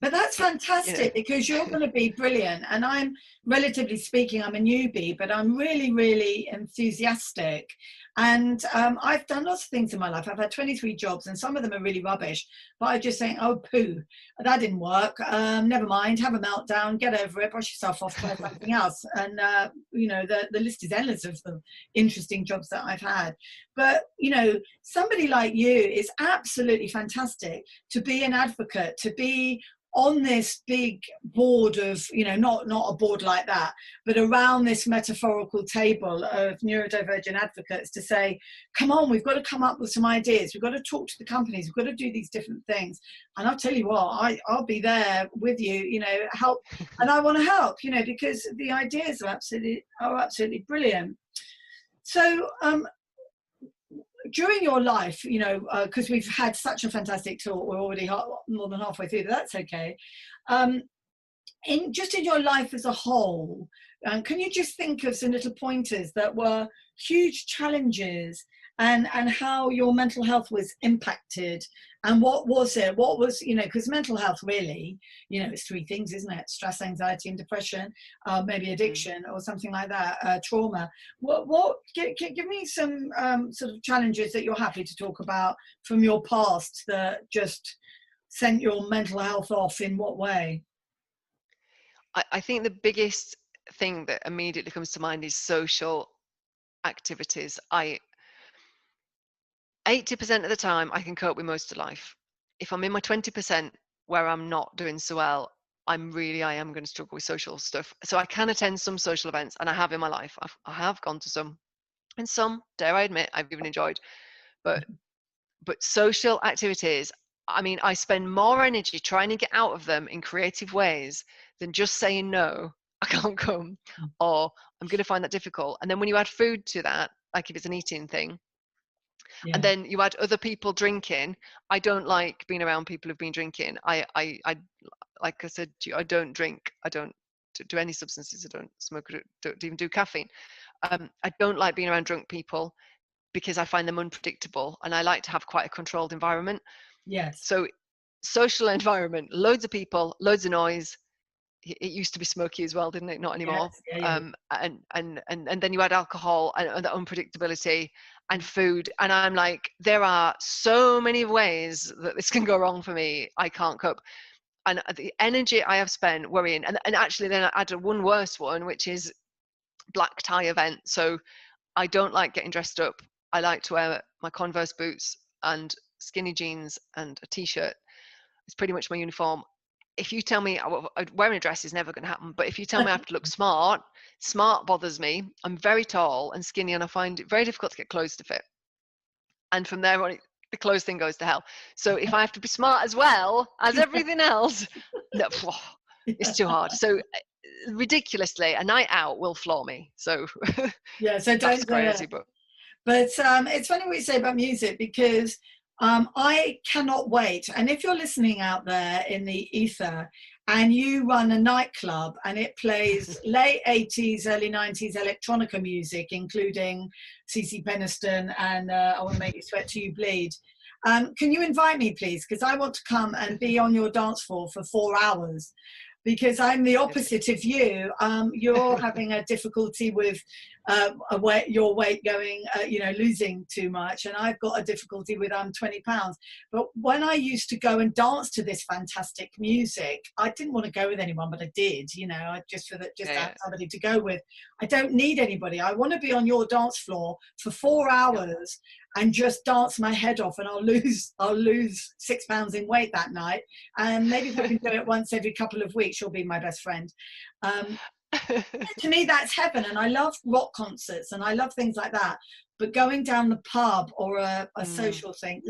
but that's fantastic, because you're going to be brilliant. And I'm, relatively speaking, I'm a newbie, but I'm really, really enthusiastic. And I've done lots of things in my life. I've had 23 jobs, and some of them are really rubbish. But I just think, oh, poo, that didn't work. Never mind, have a meltdown, get over it, brush yourself off, try something else. And, the list is endless of the interesting jobs that I've had. But, somebody like you is absolutely fantastic to be an advocate, to be on this big board of, not a board like that, but around this metaphorical table of neurodivergent advocates, to say, come on, we've got to come up with some ideas. We've got to talk to the companies. We've got to do these different things. And I'll tell you what, I'll be there with you, help. And I want to help, because the ideas are absolutely brilliant. So, during your life, because we've had such a fantastic talk, we're already more than halfway through, but that's okay. In your life as a whole, can you just think of some little pointers that were huge challenges, and how your mental health was impacted? And what was, because mental health really, it's three things, isn't it? Stress, anxiety, and depression, maybe addiction or something like that, trauma. Give me some sort of challenges that you're happy to talk about from your past that just sent your mental health off. In what way? I think the biggest thing that immediately comes to mind is social activities. 80% of the time I can cope with most of life. If I'm in my 20% where I'm not doing so well, I am going to struggle with social stuff. So I can attend some social events, and I have in my life. I have gone to some, and some, dare I admit, I've even enjoyed. But social activities, I spend more energy trying to get out of them in creative ways than just saying no, I can't come, or I'm going to find that difficult. And then when you add food to that, like if it's an eating thing, and then you add other people drinking, I don't like being around people who've been drinking. I like I said to you, I don't drink. I don't do any substances. I don't smoke. I don't even do caffeine. I don't like being around drunk people, because I find them unpredictable, and I like to have quite a controlled environment. Yes. So social environment, loads of people, loads of noise. It used to be smoky as well, didn't it? Not anymore. Yes. Yeah. And then you add alcohol and the unpredictability and food, and I'm like, there are so many ways that this can go wrong for me. I can't cope. And the energy I have spent worrying, and actually then I add one worse one, which is black tie event. So I don't like getting dressed up. I like to wear my Converse boots and skinny jeans and a t-shirt. It's pretty much my uniform. If you tell me wearing a dress is never going to happen, but if you tell me I have to look smart bothers me. I'm very tall and skinny, and I find it very difficult to get clothes to fit. And from there on, the clothes thing goes to hell. So if I have to be smart as well as everything else, no, it's too hard. So ridiculously, a night out will floor me. So yeah, so that's crazy, but it's funny what you say about music, because I cannot wait. And if you're listening out there in the ether and you run a nightclub and it plays late 80s, early 90s electronica music, including CeCe Peniston and I Want to Make You Sweat Till You Bleed, can you invite me, please? Because I want to come and be on your dance floor for 4 hours. Because I'm the opposite of you. You're having a difficulty with your weight going, losing too much. And I've got a difficulty with 20 pounds. But when I used to go and dance to this fantastic music, I didn't want to go with anyone, but I did, I just have somebody to go with. I don't need anybody. I want to be on your dance floor for 4 hours and just dance my head off, and I'll lose 6 pounds in weight that night. And maybe if I can do it once every couple of weeks, you'll be my best friend. To me, that's heaven. And I love rock concerts and I love things like that. But going down the pub or a social thing,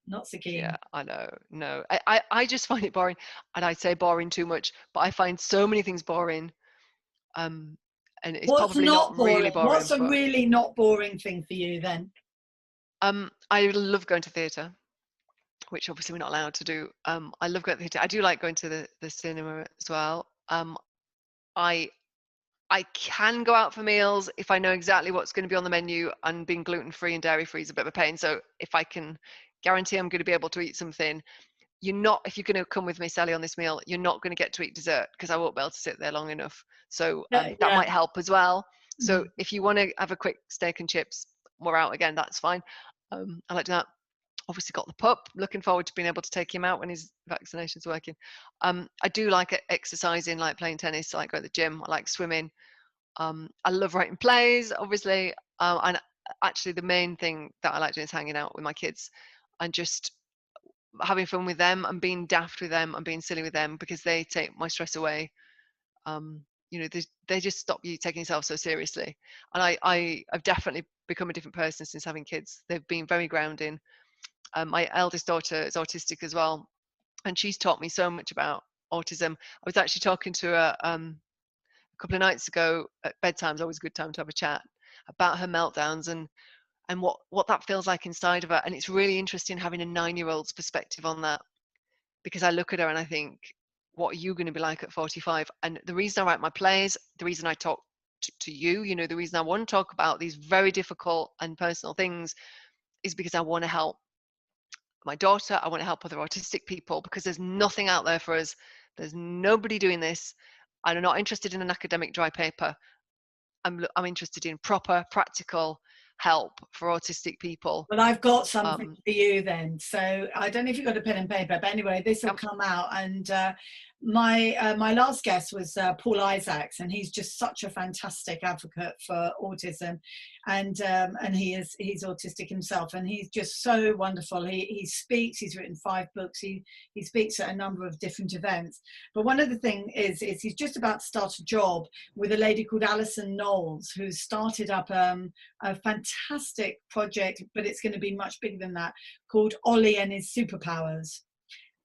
not so keen. Yeah, I know. No, I just find it boring. And I'd say boring too much, but I find so many things boring. And it's What's probably not not really boring? What's boring, a but really not boring thing for you then? I love going to theatre, which obviously we're not allowed to do. I love going to theatre. I do like going to the cinema as well. I I can go out for meals if I know exactly what's going to be on the menu, and being gluten free and dairy free is a bit of a pain. So if I can guarantee I'm going to be able to eat something, if you're going to come with me, Sally, on this meal, you're not going to get to eat dessert because I won't be able to sit there long enough. So Yeah, that yeah. might help as well. So Mhm. if you want to have a quick steak and chips, we're out again, that's fine. I like that. Obviously got the pup, looking forward to being able to take him out when his vaccination's working. I do like exercising, like playing tennis, I like going to the gym, I like swimming. I love writing plays, obviously. And actually the main thing that I like doing is hanging out with my kids and just having fun with them and being daft with them and being silly with them, because they take my stress away. They just stop you taking yourself so seriously. And I've definitely become a different person since having kids. They've been very grounding. My eldest daughter is autistic as well, and she's taught me so much about autism. I was actually talking to her a couple of nights ago at bedtime. It's always a good time to have a chat about her meltdowns and what that feels like inside of her. And it's really interesting having a 9-year-old's perspective on that, because I look at her and I think, what are you going to be like at 45? And the reason I write my plays, the reason I talk to you, the reason I want to talk about these very difficult and personal things is because I want to help my daughter. I want to help other autistic people, because there's nothing out there for us. There's nobody doing this. I'm not interested in an academic dry paper. I'm interested in proper, practical help for autistic people. Well, I've got something Um, for you then. So I don't know if you've got a pen and paper, but anyway, this will yep. come out. And my last guest was Paul Isaacs, and he's just such a fantastic advocate for autism, and he's autistic himself, and he's just so wonderful. He speaks. He's written 5 books. He speaks at a number of different events. But one of the things is he's just about to start a job with a lady called Alison Knowles, who's started up a fantastic project, but it's going to be much bigger than that, called Ollie and His Superpowers.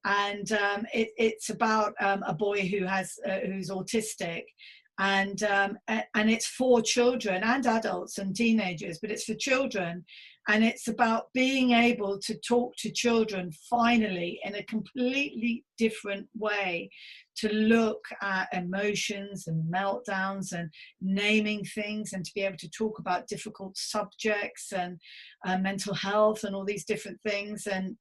And it's about a boy who's autistic, and it's for children and adults and teenagers, but it's for children, and it's about being able to talk to children finally in a completely different way, to look at emotions and meltdowns and naming things, and to be able to talk about difficult subjects and mental health and all these different things. And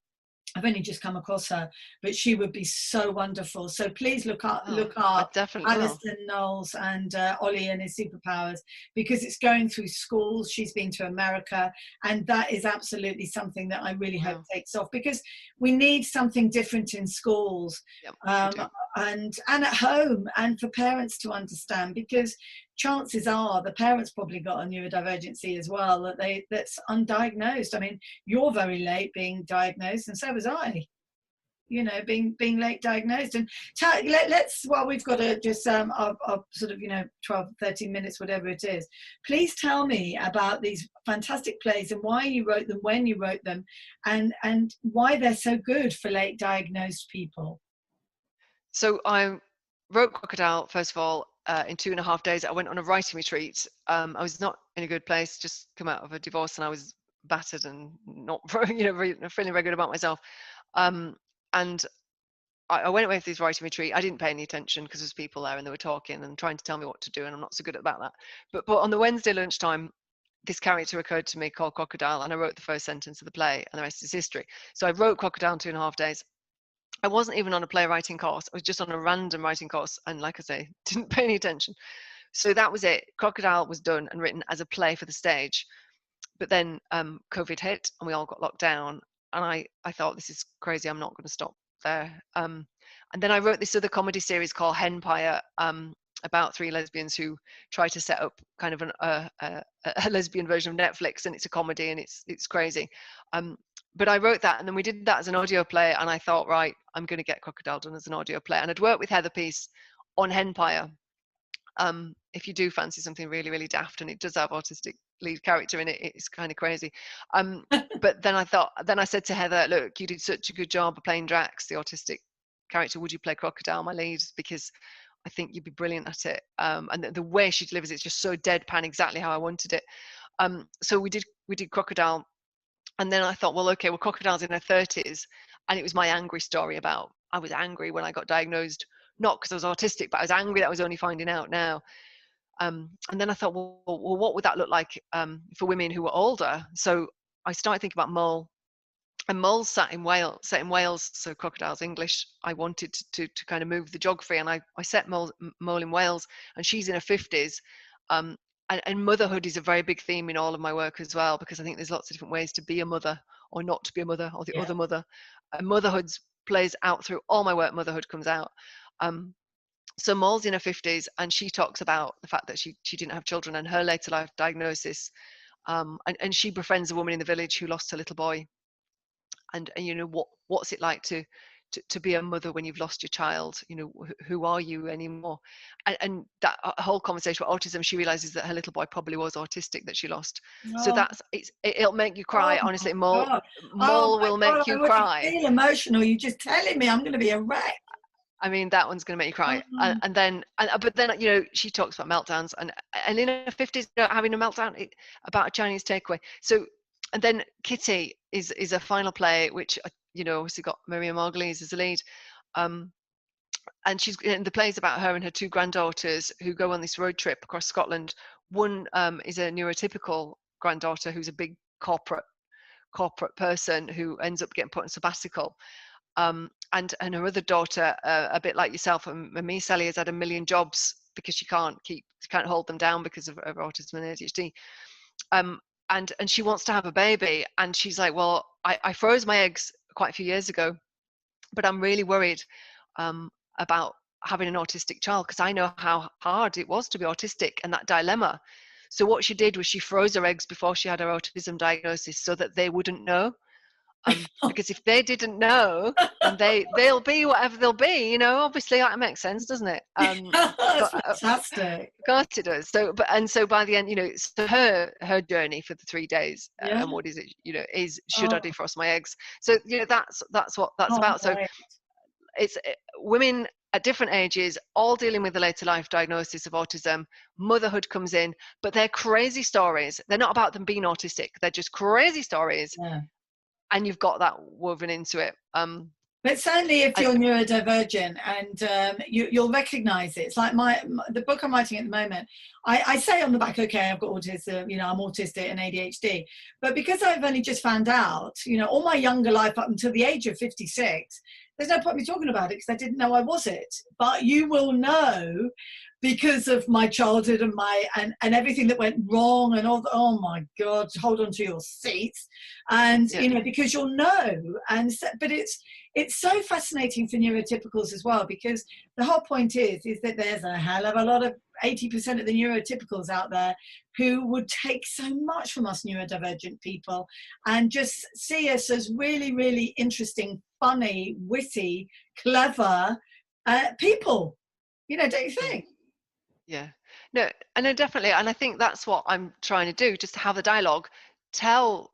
I've only just come across her, but she would be so wonderful. So please look up I definitely will. Alison Knowles and Ollie and His Superpowers, because it's going through schools. She's been to America, and that is absolutely something that I really hope Wow. takes off, because we need something different in schools, Yep, we um, do. and at home, and for parents to understand, because chances are the parents probably got a neurodivergency as well, that's undiagnosed. I mean, you're very late being diagnosed, and so was I, being late diagnosed. And let's, well, we've got to just our sort of 12 13 minutes, whatever it is. Please tell me about these fantastic plays, and why you wrote them, when you wrote them, and why they're so good for late diagnosed people. So I wrote Crocodile, first of all, in 2.5 days. I went on a writing retreat. I was not in a good place, just come out of a divorce, and I was battered and not very, feeling very good about myself. And I went away for this writing retreat. I didn't pay any attention because there's people there and they were talking and trying to tell me what to do, and I'm not so good about that. But on the Wednesday lunchtime, this character occurred to me called Crocodile, and I wrote the first sentence of the play, and the rest is history. So I wrote Crocodile in 2.5 days. I wasn't even on a playwriting course. I was just on a random writing course, and like I say, didn't pay any attention. So that was it. Crocodile was done and written as a play for the stage. But then COVID hit and we all got locked down. And I thought, this is crazy. I'm not going to stop there. And then I wrote this other comedy series called Henpire, about 3 lesbians who try to set up kind of a lesbian version of Netflix, and it's a comedy, and it's crazy. But I wrote that, and then we did that as an audio play, and I thought, right, I'm going to get Crocodile done as an audio play. And I'd worked with Heather Peace on Henpire. If you do fancy something really, really daft, and it does have autistic lead character in it, it's kind of crazy. But then I said to Heather, look, you did such a good job of playing Drax, the autistic character. Would you play Crocodile, my lead? Because I think you'd be brilliant at it. And the way she delivers it's just so deadpan, exactly how I wanted it. So we did Crocodile, and then I thought, well, okay, well, Crocodile's in her 30s, and it was my angry story about, I was angry when I got diagnosed, not because I was autistic, but I was angry that I was only finding out now. And then I thought, well, what would that look like for women who were older? So I started thinking about Mole, and Mole's set in Wales, so Crocodile's English. I wanted to kind of move the geography, and I set Mole in Wales, and she's in her 50s. And motherhood is a very big theme in all of my work as well, because I think there's lots of different ways to be a mother or not to be a mother, or the other mother. And motherhood plays out through all my work. Motherhood comes out. So Mole's in her 50s, and she talks about the fact that she didn't have children and her later life diagnosis. And she befriends a woman in the village who lost her little boy. And you know, what's it like to be a mother when you've lost your child? You know, who are you anymore? And that whole conversation about autism, she realizes that her little boy probably was autistic that she lost. So it'll make you cry. Honestly, Mole will make you cry. I feel emotional. You're just telling me I'm going to be a wreck. I mean, that one's going to make you cry. But then, you know, she talks about meltdowns, and in her 50s, having a meltdown about a Chinese takeaway. So, and then Kitty is a final play, which, you know, obviously got Maria Margulies as the lead. And the play's about her and her two granddaughters who go on this road trip across Scotland. One is a neurotypical granddaughter who's a big corporate person who ends up getting put on sabbatical. And her other daughter, a bit like yourself and me, Sally, has had a million jobs because she can't hold them down because of autism and ADHD. And she wants to have a baby, and she's like, well, I froze my eggs quite a few years ago, but I'm really worried about having an autistic child, because I know how hard it was to be autistic and that dilemma. So what she did was she froze her eggs before she had her autism diagnosis so that they wouldn't know. Because if they didn't know, then they'll be whatever they'll be, you know. Obviously that makes sense, doesn't it? That's fantastic. Of course it does. So by the end, you know, so her journey for the 3 days, and what is it, you know, is should I defrost my eggs? So, you know, that's what that's about. So it's women at different ages, all dealing with the later life diagnosis of autism. Motherhood comes in, but they're crazy stories. They're not about them being autistic. They're just crazy stories. Yeah. And you've got that woven into it. But certainly if you're neurodivergent, and you'll recognize it. It's like the book I'm writing at the moment, I say on the back, okay, I've got autism, you know, I'm autistic and ADHD. But because I've only just found out, you know, all my younger life up until the age of 56, there's no point me talking about it because I didn't know I was it. But you will know, because of my childhood and everything that went wrong and all the, oh my God, hold on to your seats. And, you know, because you'll know. And so, but it's so fascinating for neurotypicals as well, because the whole point is that there's a hell of a lot of 80% of the neurotypicals out there who would take so much from us neurodivergent people and just see us as really, really interesting, funny, witty, clever people. You know, don't you think? Yeah, no, and definitely, and I think that's what I'm trying to do, just to have the dialogue, tell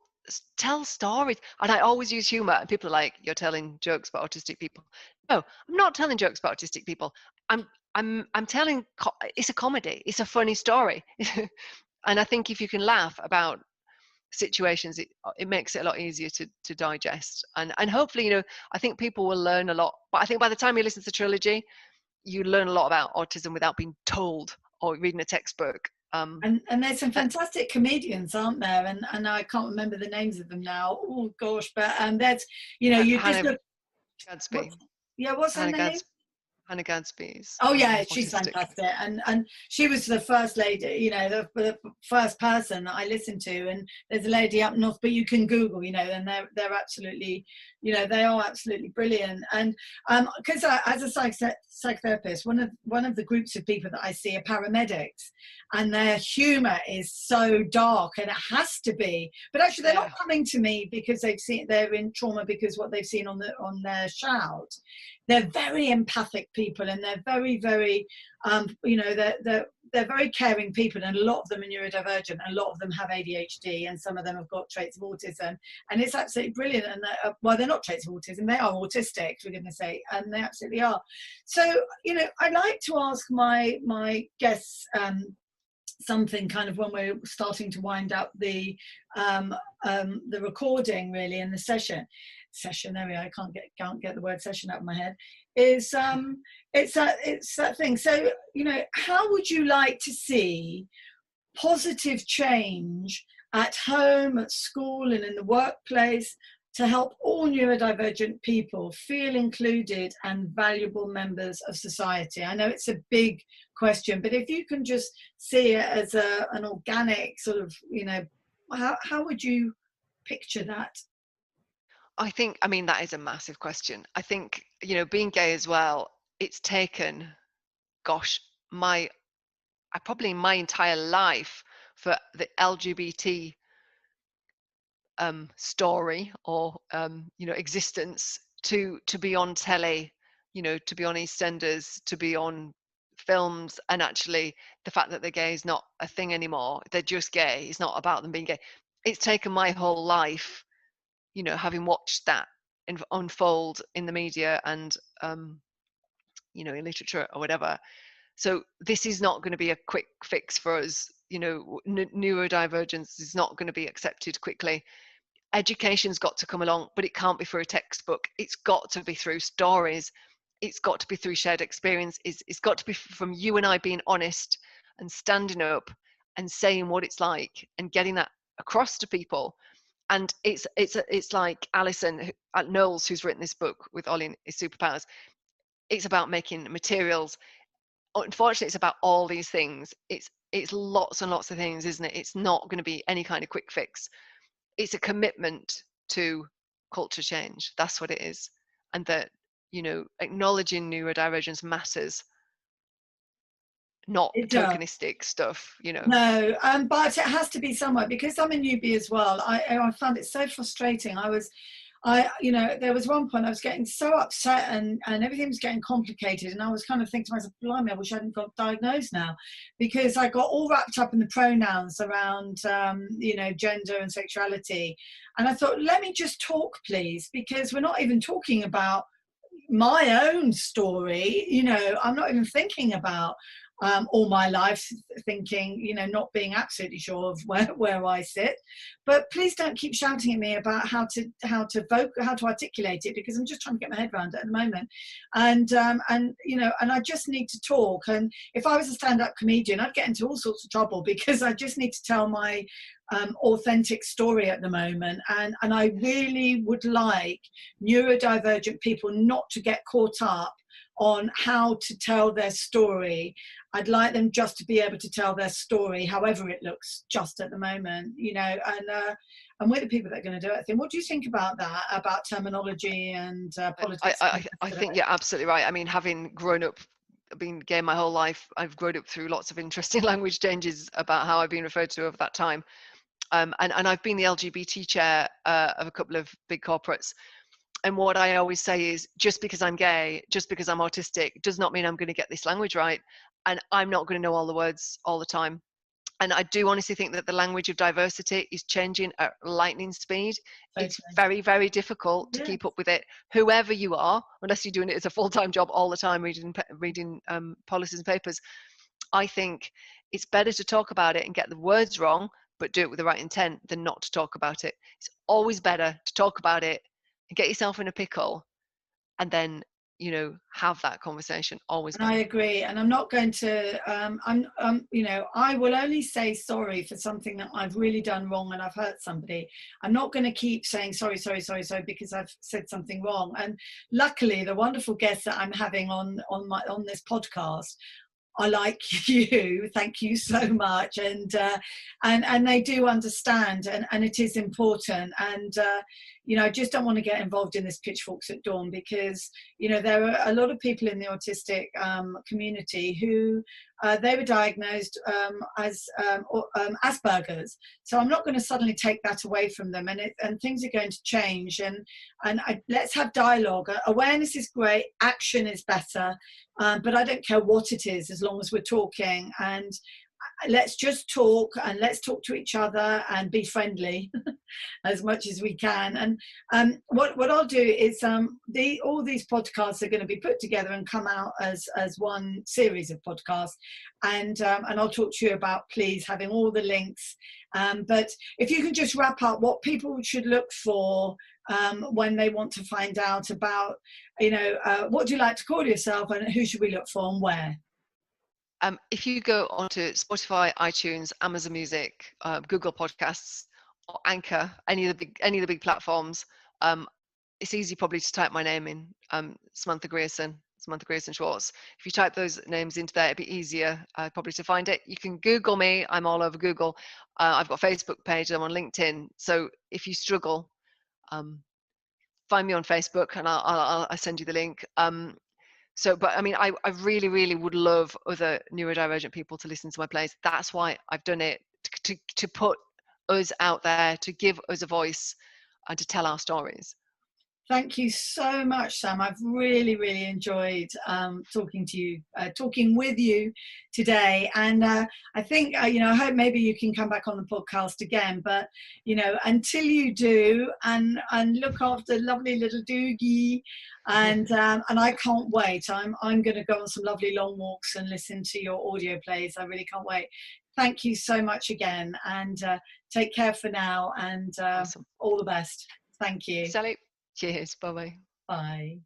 stories. And I always use humor, and people are like, you're telling jokes about autistic people. No, I'm not telling jokes about autistic people. I'm telling, it's a comedy, it's a funny story. And I think if you can laugh about situations, it makes it a lot easier to digest, and hopefully, you know, I think people will learn a lot. But I think by the time you listen to the trilogy, you learn a lot about autism without being told or reading a textbook. And there's some fantastic comedians, aren't there? And I can't remember the names of them now. Oh gosh, but that's, you know, you just look. Gadsby. What's her name? Hannah Gadsby's. Oh yeah, she's fantastic, and she was the first lady, you know, the first person that I listened to. And there's a lady up north, but you can Google, you know, and they're absolutely, you know, they are absolutely brilliant. And because as a psychotherapist, one of the groups of people that I see are paramedics, and their humour is so dark, and it has to be. But actually, they're not coming to me because they're in trauma because what they've seen on their shout. They're very empathic people, and they're very, very, you know, they're very caring people, and a lot of them are neurodivergent, and a lot of them have ADHD, and some of them have got traits of autism, and it's absolutely brilliant. And well, they're not traits of autism, they are autistic, for goodness sake, and they absolutely are. So, you know, I like to ask my guests something kind of when we're starting to wind up the recording, really, in the session. There we are. I can't get the word session out of my head. Is it's that thing. So, you know, how would you like to see positive change at home, at school, and in the workplace to help all neurodivergent people feel included and valuable members of society? I know it's a big question, but if you can just see it as an organic sort of, you know, how would you picture that? I mean, that is a massive question. I think, you know, being gay as well, it's taken, gosh, probably my entire life for the LGBT story or you know, existence to be on telly, you know, to be on EastEnders, to be on films, and actually the fact that they're gay is not a thing anymore. They're just gay. It's not about them being gay. It's taken my whole life, you know, having watched that unfold in the media and you know, in literature or whatever. So this is not going to be a quick fix for us. You know, neurodivergence is not going to be accepted quickly. Education's got to come along, but it can't be through a textbook. It's got to be through stories. It's got to be through shared experience. It's got to be from you and I being honest and standing up and saying what it's like and getting that across to people. And it's like Alison Knowles, who's written this book with Ollie and his superpowers. It's about making materials. Unfortunately, it's about all these things. It's lots and lots of things, isn't it? It's not going to be any kind of quick fix. It's a commitment to culture change. That's what it is. And that, you know, acknowledging neurodivergence matters, not tokenistic stuff, you know. No, but it has to be somewhere, because I'm a newbie as well. I found it so frustrating. You know, there was one point I was getting so upset and everything was getting complicated, and I was kind of thinking to myself, blimey, I wish I hadn't got diagnosed now, because I got all wrapped up in the pronouns around, you know, gender and sexuality. And I thought, let me just talk, please, because we're not even talking about my own story. You know, I'm not even thinking about all my life, thinking, you know, not being absolutely sure of where I sit. But please don't keep shouting at me about how to articulate it, because I'm just trying to get my head around it at the moment. And you know, and I just need to talk. And if I was a stand-up comedian, I'd get into all sorts of trouble, because I just need to tell my authentic story at the moment. And I really would like neurodivergent people not to get caught up on how to tell their story. I'd like them just to be able to tell their story, however it looks, just at the moment, you know. And we're the people that are going to do it. I think. What do you think about that? About terminology and politics? I think you're absolutely right. I mean, having grown up, been gay my whole life, I've grown up through lots of interesting language changes about how I've been referred to over that time. And I've been the LGBT chair of a couple of big corporates. And what I always say is, just because I'm gay, just because I'm autistic, does not mean I'm going to get this language right. And I'm not going to know all the words all the time. And I do honestly think that the language of diversity is changing at lightning speed. Okay. It's very, very difficult to keep up with it, whoever you are, unless you're doing it as a full-time job all the time, reading policies and papers. I think it's better to talk about it and get the words wrong, but do it with the right intent, than not to talk about it. It's always better to talk about it and get yourself in a pickle, and then, you know, have that conversation. Always. And I agree. And I'm not going to, you know, I will only say sorry for something that I've really done wrong and I've hurt somebody. I'm not going to keep saying sorry, because I've said something wrong. And luckily, the wonderful guests that I'm having on this podcast are like you. Thank you so much. And they do understand, and it is important. And you know, I just don't want to get involved in this pitchforks at dawn, because, you know, there are a lot of people in the autistic community who they were diagnosed as Asperger's. So I'm not going to suddenly take that away from them, and things are going to change. Let's have dialogue. Awareness is great, action is better, but I don't care what it is, as long as we're talking. let's just talk, and let's talk to each other and be friendly as much as we can. And what I'll do is all these podcasts are going to be put together and come out as one series of podcasts, and I'll talk to you about, please, having all the links. But if you can just wrap up what people should look for when they want to find out about, what do you like to call yourself, and who should we look for and where? If you go onto Spotify, iTunes, Amazon Music, Google Podcasts, or Anchor, any of the big platforms, it's easy probably to type my name in, Samantha Grierson Schwartz. If you type those names into there, it'd be easier probably to find it. You can Google me. I'm all over Google. I've got a Facebook page. I'm on LinkedIn. So if you struggle, find me on Facebook, and I'll send you the link. But I mean, I really, really would love other neurodivergent people to listen to my plays. That's why I've done it, to put us out there, to give us a voice, and to tell our stories. Thank you so much, Sam. I've really, really enjoyed talking with you today. And I think, I hope maybe you can come back on the podcast again. But, until you do, and look after lovely little Doogie. And I can't wait. I'm going to go on some lovely long walks and listen to your audio plays. I really can't wait. Thank you so much again. And take care for now. And Awesome. All the best. Thank you. Sally. Cheers. Bye-bye. Bye.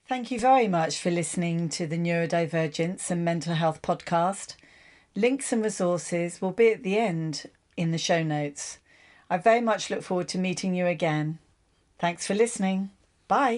Thank you very much for listening to the Neurodivergence and Mental Health podcast. Links and resources will be at the end in the show notes. I very much look forward to meeting you again. Thanks for listening. Bye.